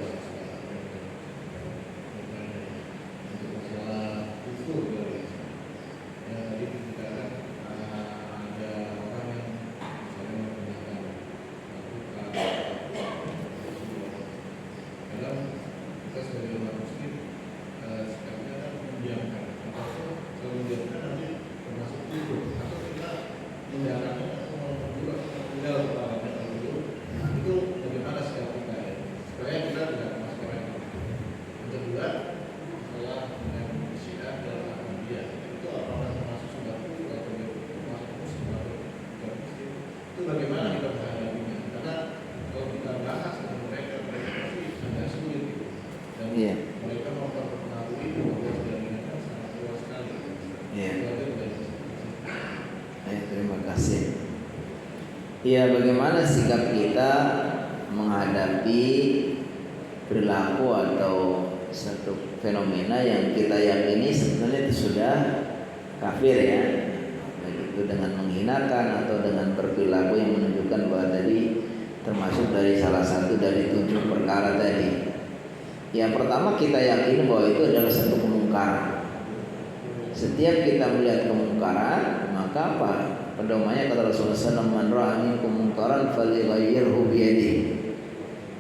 Ya, bagaimana sikap kita menghadapi perilaku atau satu fenomena yang kita yakini sebenarnya itu sudah kafir ya, baik itu dengan menghinakan atau dengan berperilaku yang menunjukkan bahwa tadi termasuk dari salah satu dari 7 perkara tadi. Yang pertama kita yakini bahwa itu adalah satu kemungkaran. Setiap kita melihat kemungkaran, maka apa? Pedomannya kata Rasulullah SAW, man ra'a minkum munkaran falyughayyirhu biyadihi.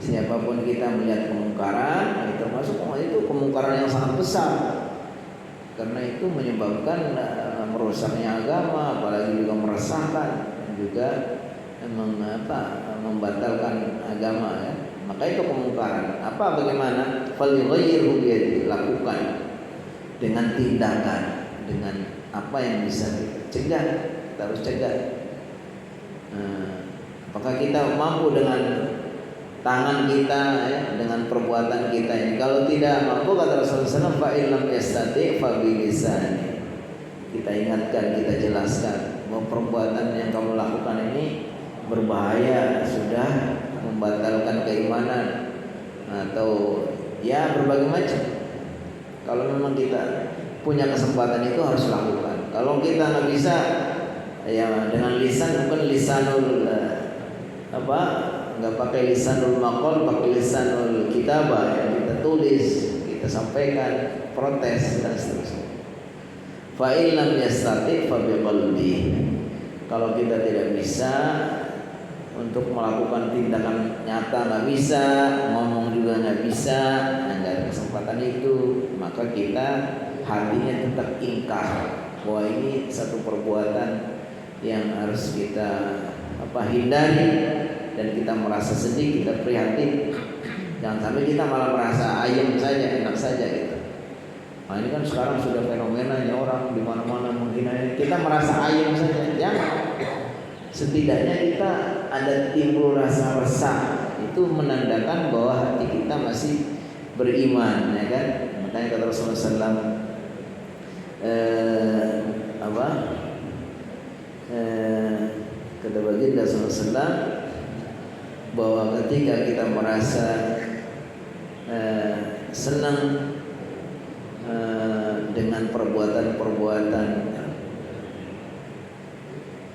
Siapapun kita melihat kemungkaran, termasuk itu kemungkaran yang sangat besar, karena itu menyebabkan merusaknya agama, apalagi juga meresahkan dan juga membatalkan agama ya. Maka itu kemungkaran. Apa bagaimana? Falyughayyirhu biyadihi, lakukan dengan tindakan, dengan apa yang bisa kita cegah. Kita harus cegah. Apakah kita mampu dengan tangan kita ya, dengan perbuatan kita ini? Kalau tidak mampu, kata Rasulullah SAW, fa illam yastati fa bilisani. Kita ingatkan, kita jelaskan bahwa perbuatan yang kamu lakukan ini berbahaya, sudah membatalkan keimanan atau ya berbagai macam. Kalau memang kita punya kesempatan itu harus lakukan. Kalau kita nggak bisa, ya dengan lisan, bukan lisanul nggak pakai lisanul maqal, pakai lisanul kitabah yang kita tulis, kita sampaikan, protes dan seterusnya. Fa illam yastati fa biqalbi. Kalau kita tidak bisa untuk melakukan tindakan nyata, nggak bisa, ngomong juga nggak bisa, nggak ada kesempatan itu, maka kita hatinya tetap ingkar bahwa ini satu perbuatan yang harus kita hindari, dan kita merasa sedih, kita prihatin. Jangan sampai kita malah merasa ayam saja, enak saja gitu. Nah ini kan sekarang sudah fenomenanya orang di mana-mana menghina, kita merasa ayam saja. Jangan. Setidaknya kita ada timbul rasa resah, itu menandakan bahwa hati kita masih beriman, ya kan? Makanya kata Rasulullah SAW, kata baginda Rasulullah bahwa ketika kita merasa senang dengan perbuatan-perbuatan,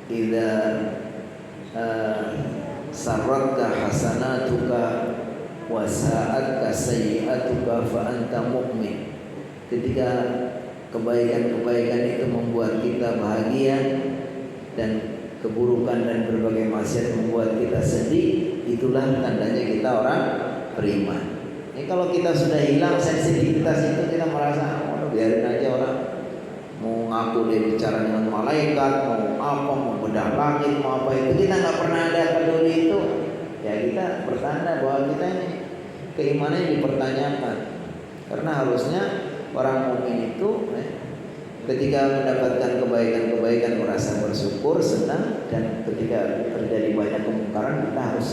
idza sarratka hasanatuka wa sa'atka sayyi'atuka fa anta mu'min. Ketika kebaikan-kebaikan itu membuat kita bahagia dan keburukan dan berbagai maksiat membuat kita sedih, itulah tandanya kita orang beriman. Ini kalau kita sudah hilang sensitivitas itu, kita merasa biarin aja orang mau ngaku dia bicara dengan malaikat, mau apa, mau bedah langit, mau apa itu, kita nggak pernah ada peduli itu, ya kita bertanda bahwa kita ini keimanannya dipertanyakan. Karena harusnya orang mukmin itu ketika mendapatkan kebaikan-kebaikan merasa bersyukur, senang, dan ketika terjadi banyak kemungkaran kita harus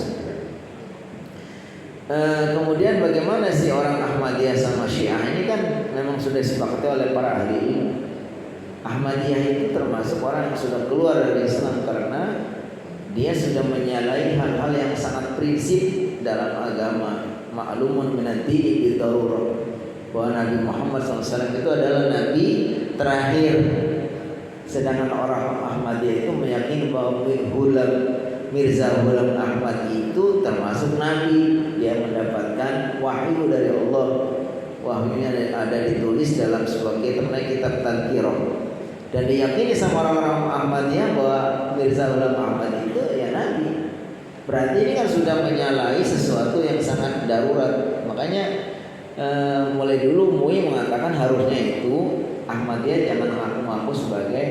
kemudian bagaimana sih orang Ahmadiyah sama Syiah ini kan memang sudah disepakati oleh para ahli ilmu Ahmadiyah itu termasuk orang yang sudah keluar dari Islam karena dia sudah menyalahi hal-hal yang sangat prinsip dalam agama. Ma'lumun minad-dini bidarurah, bahwa Nabi Muhammad SAW itu adalah Nabi terakhir. Sedangkan orang Ahmadiyah itu meyakini bahwa Mirza Ghulam Ahmad itu termasuk Nabi. Dia mendapatkan wahyu dari Allah. Wahyunya ada ditulis dalam sebuah kitab Tadhkirah. Dan diyakini sama orang-orang Ahmadiyah bahwa Mirza Ghulam Ahmad itu ya Nabi. Berarti ini kan sudah menyalahi sesuatu yang sangat darurat. Makanya mulai dulu MUI mengatakan harusnya itu Ahmadiyah jangan mengaku-ngaku sebagai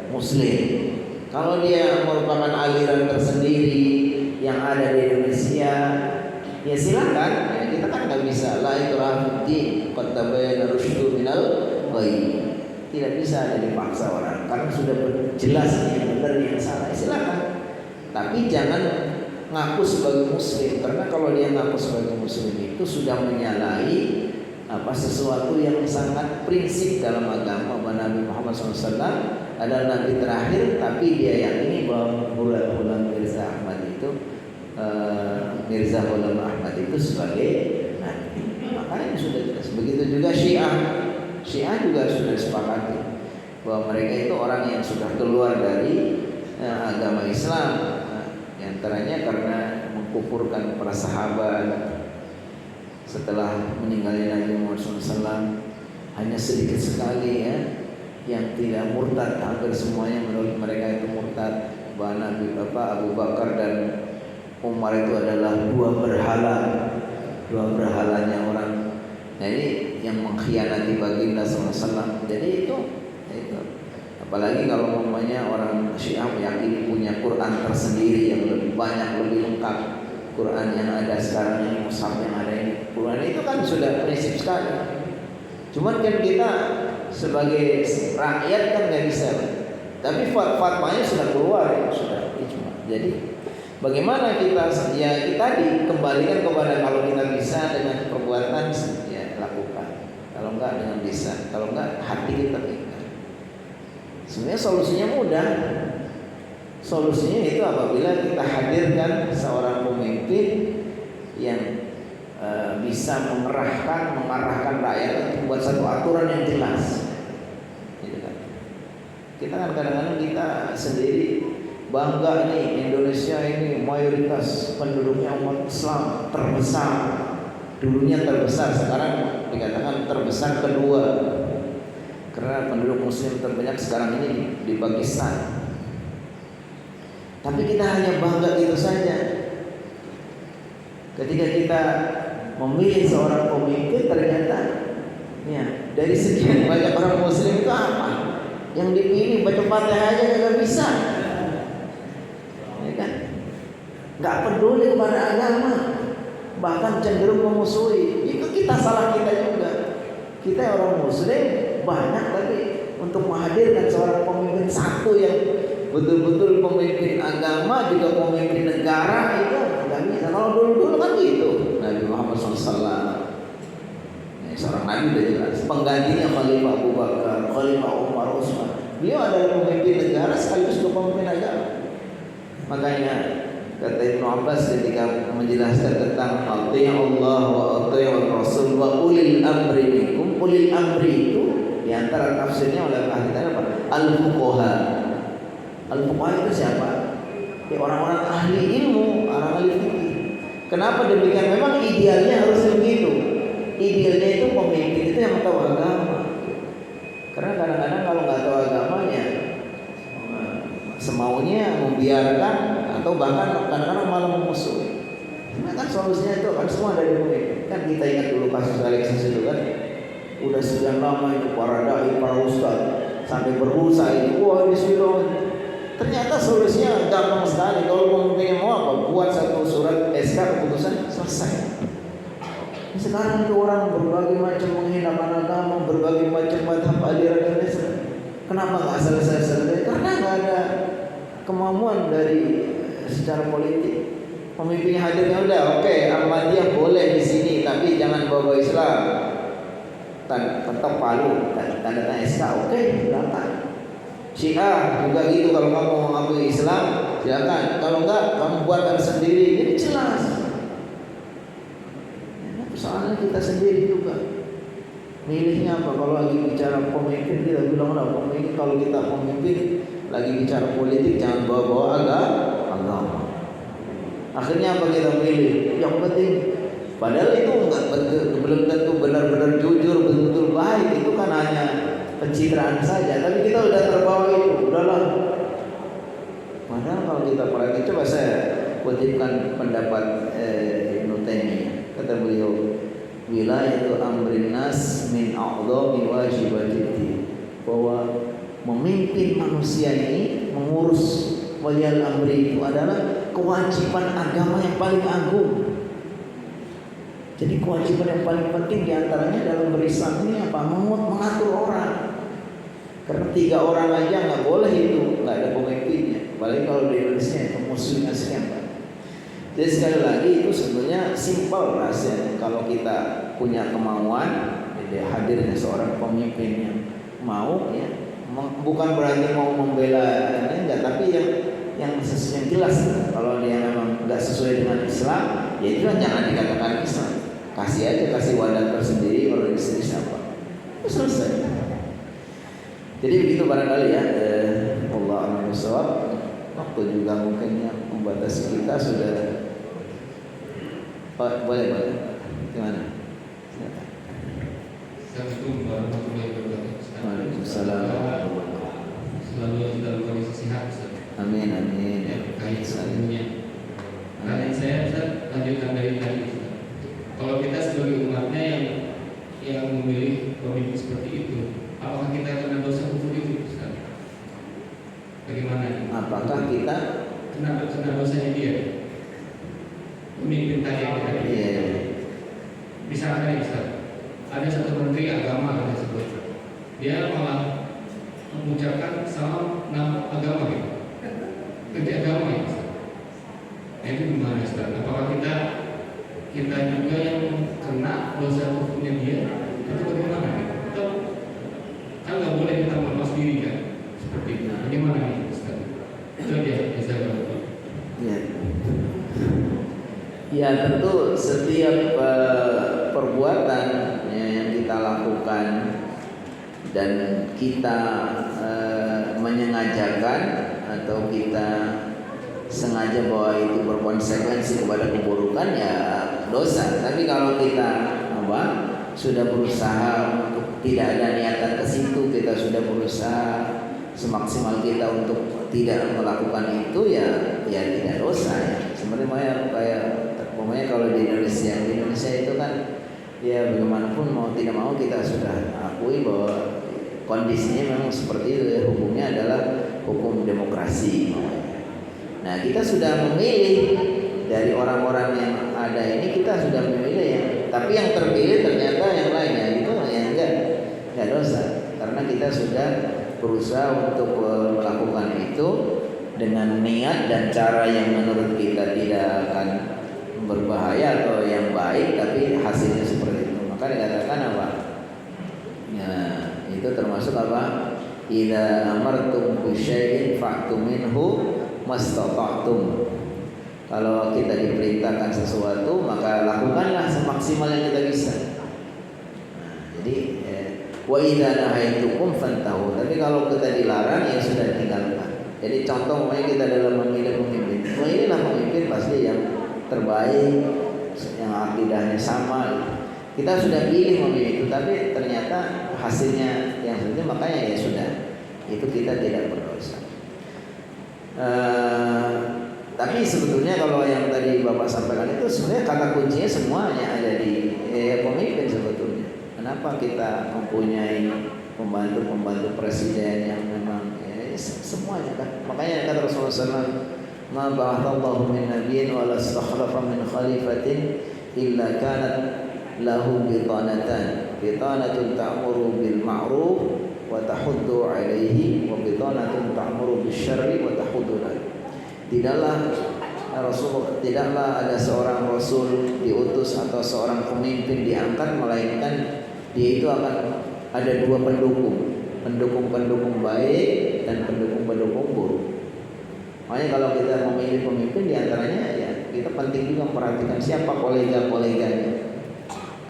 Muslim. Kalau dia merupakan aliran tersendiri yang ada di Indonesia, ya silakan. Ya, kita kan nggak bisa la ikraha fiddin qad tabayyana rusydu minal ghayy. Tidak bisa ada dipaksa orang karena sudah jelas yang benar yang salah. Silakan. Tapi jangan ngaku sebagai Muslim, karena kalau dia ngaku sebagai Muslim itu sudah menyalahi sesuatu yang sangat prinsip dalam agama. Bahwa Nabi Muhammad SAW adalah Nabi terakhir, tapi dia yakini bahwa Mirza Ghulam Ahmad itu sebagai Nabi. Makanya sudah jelas. Begitu juga Syiah juga sudah sepakati bahwa mereka itu orang yang sudah keluar dari agama Islam. Antaranya karena mengkufurkan para sahabat. Setelah meninggalnya Nabi Muhammad SAW, hanya sedikit sekali ya yang tidak murtad. Hampir semuanya menurut mereka itu murtad. Bahwa Nabi Abu Bakar dan Umar itu adalah dua berhalanya orang. Nah ini yang mengkhianati baginda SAW. Jadi itu. Apalagi kalau umpamanya orang Syiah meyakini punya Quran tersendiri yang lebih banyak, lebih lengkap. Quran yang ada sekarang ini, mushaf yang ada ini, Quran itu kan sudah prinsip sekali. Cuman kan kita sebagai rakyat kan nggak bisa. Tapi fatwanya sudah keluar, ya sudah ijma. Jadi bagaimana kita dikembalikan kepada kalau kita bisa dengan perbuatan ya lakukan. Kalau enggak dengan lisan, kalau enggak hati kita tinggal. Sebenarnya solusinya mudah. Solusinya itu apabila kita hadirkan seorang pemimpin yang bisa mengarahkan rakyat untuk membuat satu aturan yang jelas. Gitu kan. Kita kan kadang-kadang kita sendiri bangga nih Indonesia ini mayoritas penduduknya umat Islam terbesar. Dulunya terbesar, sekarang dikatakan terbesar kedua. Karena penduduk Muslim terbanyak sekarang ini di Pakistan. Tapi kita hanya bangga itu saja. Ketika kita memilih seorang pemimpin, ternyata ya dari sekian banyak orang Muslim itu apa yang dipilih baca Fatihah aja nggak bisa, ya kan? Nggak peduli kepada agama, bahkan cenderung memusuhi. Itu kita salah kita juga. Kita orang Muslim banyak, tapi untuk menghadirkan seorang pemimpin satu yang betul-betul pemimpin agama juga pemimpin negara itu nggak bisa. Kalau dulu kan gitu. Nabi Muhammad SAW, seorang Nabi udah jelas. Penggantinya Khalifah Abu Bakar, Khalifah Umar, Utsman. Beliau adalah pemimpin negara sekaligus juga pemimpin agama. Makanya kata Ibnu Abbas ketika menjelaskan tentang Allah wa ati'ur Rasul wa ulil amri minkum. Ulil amri itu di antara tafsirnya oleh ahli apa? Al-fuqaha. Al-fuqaha itu siapa? Ya, orang-orang ahli ilmu, orang ahli fikih. Kenapa demikian? Memang idealnya harus begitu. Idealnya itu pemimpin itu yang tahu agama. Karena kadang-kadang kalau nggak tahu agamanya, semaunya membiarkan atau bahkan kadang-kadang malah memusuhi. Nah, kan solusinya itu kan semua dari pemimpin. Kan kita ingat dulu kasus Alexis itu kan. Udah sekian lama itu para dai, para ustaz sampai berusaha itu, wah ini sudah. Ternyata solusinya gampang sekali. Kalau pemimpinnya mau apa? Buat satu surat SK keputusan selesai. Sekarang itu orang berbagai macam menghinakan agama, berbagai macam madhab aliran Indonesia. Kenapa nggak selesai? Karena nggak ada kemampuan dari secara politik. Pemimpinnya hadirnya udah oke, Ahmadiyah boleh di sini, tapi jangan bawa Islam. Tetap Palu, tanda SK, oke, silakan. Syiah juga gitu, kalau kamu mengakui Islam silakan, kalau enggak kamu buatkan sendiri. Jadi jelas. Soalnya kita sendiri juga milihnya apa. Kalau lagi bicara pemimpin kita bilang pemimpin, kalau kita pemimpin lagi bicara politik jangan bawa-bawa agama. Akhirnya apa kita milih? Yang penting, padahal itu enggak betul, belum tentu benar-benar jujur, betul-betul baik. Itu kan hanya pencitraan saja. Tapi kita udah terbawa itu, udahlah. Padahal kalau kita perhatikan, coba saya kutipkan pendapat Ibnu Taimiyah. Kata beliau, wilayatu amrin nas min a'dhami wajibati, bahwa memimpin manusia ini, mengurus waliyal amri itu adalah kewajiban agama yang paling agung. Jadi kewajiban yang paling penting diantaranya dalam berislam ini apa? Mengatur orang. Karena 3 orang aja nggak boleh itu, nggak ada pemimpinnya. Apalagi kalau di Indonesia itu muslimnya sekian banyak. Jadi sekali lagi itu sebenarnya simpel rasanya. Kalau kita punya kemauan, jadi hadirnya seorang pemimpin yang mau, ya, bukan berarti mau membela enggak, tapi yang jelas. Kalau dia memang nggak sesuai dengan Islam, ya itu kan jangan dikatakan Islam. Kasih aja, kasih wadah tersendiri, kalau istri siapa, itu selesai. Jadi begitu barangkali ya. Allah a'lam bishawab. Waktu juga mungkin yang membatasi kita sudah. Boleh. Gimana? Assalamualaikum warahmatullahi wabarakatuh. Waalaikumsalam. Selalu dalam kondisi sehat, Ustaz. Amin. Ya, terkait ilmunya. Pertanyaan saya, Ustaz, lanjutkan dari tadi, Ustaz. Kalau kita sebagai umatnya yang memilih pemimpin seperti itu, apakah kita kena dosa kufur itu, Ustaz? Bagaimana? Apakah kita kena dosanya dia? Pemimpin tadi yang kita pilih. Iya. Misalnya, Ustaz, ada satu menteri agama kita sebut, dia malah mengucapkan salam nama agama gitu, kerja agama ya, Ustaz. Nah, itu gimana, Ustaz? Apakah kita juga yang kena dosa kufurnya dia? Itu bagaimana? Atau kan nggak boleh kita melepas diri kan? Seperti itu. Bagaimana nih, Ustaz? Itu aja yang saya tahu. Ya tentu setiap perbuatan yang kita lakukan dan kita menyengajakan atau kita sengaja bahwa itu berkonsekuensi kepada keburukan, ya dosa. Tapi kalau kita sudah berusaha untuk tidak ada niatan ke situ, kita sudah berusaha semaksimal kita untuk tidak melakukan itu, ya tidak dosa ya. Sebenarnya kayak kalau di Indonesia itu kan ya bagaimanapun mau tidak mau kita sudah akui bahwa kondisinya memang seperti itu ya, hukumnya adalah hukum demokrasi. Nah, kita sudah memilih dari orang-orang yang ada ini, kita sudah memilih ya. Tapi yang terpilih ternyata yang lainnya itu ya enggak dosa, karena kita sudah berusaha untuk melakukan itu dengan niat dan cara yang menurut kita tidak akan berbahaya atau yang baik, tapi hasilnya seperti itu. Maka dikatakan apa? Ya, itu termasuk apa? Idza amartum bi syai'in fa'tu minhu mastata'tum. Kalau kita diperintahkan sesuatu, maka lakukanlah semaksimal yang kita bisa. Nah, jadi wa idza nahaitukum fantahu. Tapi kalau kita dilarang, ya sudah tinggalkan. Jadi contoh kita dalam memilih pemimpin. Inilah pemimpin pasti yang terbaik, yang akidahnya sama. Kita sudah pilih memilih itu, tapi ternyata hasilnya yang seperti, makanya ya sudah, itu kita tidak berdosa. Tapi sebetulnya kalau yang tadi Bapak sampaikan itu sebenarnya kata kuncinya semuanya ada di pemimpin sebetulnya. Kenapa kita mempunyai pembantu presiden yang memang semuanya kan? Makanya kata Rasulullah SAW, ma ba'athallahu min nabiyyin wa la istakhlafa min khalifatin illa kanat lahu bitanatun ta'muru bil ma'ruf wa tahuddu 'alaihi wa bitanatun ta'muru bis syarri wa tahuddu 'alaihi. Tidaklah ada seorang rasul diutus atau seorang pemimpin diangkat melainkan dia itu akan ada 2 pendukung baik dan pendukung-pendukung buruk. Makanya kalau kita memilih pemimpin, diantaranya ya kita penting juga memperhatikan siapa kolega-koleganya.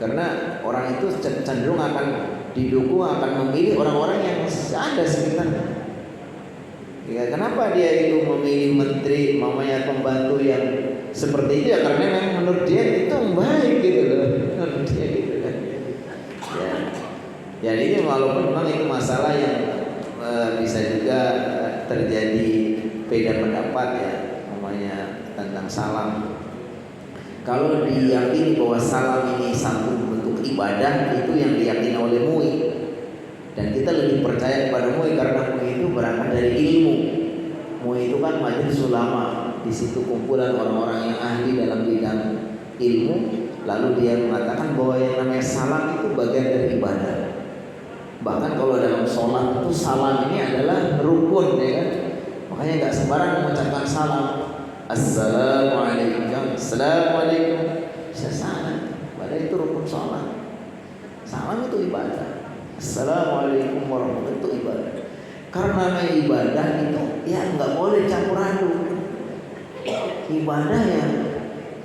Karena orang itu cenderung akan didukung, akan memilih orang-orang yang ada sekitarnya. Ya, kenapa dia itu memilih menteri, mamanya pembantu yang seperti itu ya karena memang menurut dia itu baik gitu loh, menurut dia gitu kan. Ya ini walaupun memang itu masalah yang bisa juga terjadi beda pendapat ya, namanya tentang salam. Kalau diyakini bahwa salam ini satu bentuk ibadah, itu yang diyakini oleh MUI. Dan kita lebih percaya kepada MUI karena MUI itu berangkat dari ilmu. MUI itu kan majelis ulama, di situ kumpulan orang-orang yang ahli dalam bidang ilmu. Lalu dia mengatakan bahwa yang namanya salam itu bagian dari ibadah. Bahkan kalau dalam sholat itu salam ini adalah rukun, ya kan? Makanya nggak sembarang mengucapkan salam. Assalamualaikum, assalamualaikum. Bisa salam, padahal itu rukun sholat. Salam itu ibadah. Assalamualaikum warahmatullahi wabarakatuh, itu ibadah. Karena ibadah itu ya nggak boleh campur aduk. Ibadah yang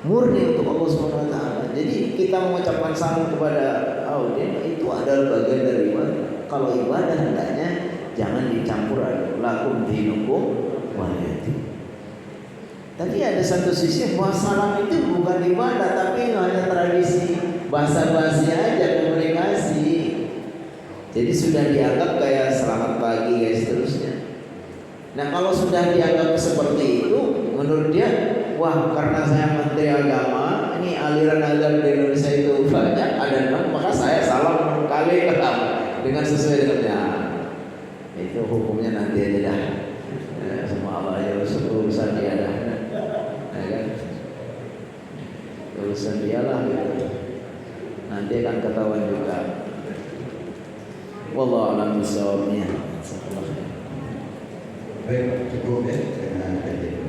murni untuk Allah Subhanahu wa taala. Jadi kita mengucapkan salam kepada audiens itu adalah bagian dari ibadah. Kalau ibadah hendaknya jangan dicampur aduk. Lakum dinukum waliyadin. Tapi ada satu sisi bahwa salam itu bukan ibadah, tapi hanya tradisi basa-basi aja, komunikasi. Jadi sudah dianggap kayak selamat pagi ya seterusnya. Nah kalau sudah dianggap seperti itu, menurut dia, wah karena saya menteri agama, ini aliran-aliran di Indonesia itu banyak, ada enam, maka saya salam 6 kali dengan sesuai dengannya. Itu hukumnya nanti aja dah. Semua apa aja urusan dia dah. Ya kan? Urusan dia lah gitu. Nanti akan ketahuan juga. Wallahu a'lam bishawab. Baik, cukup ya dengan kajian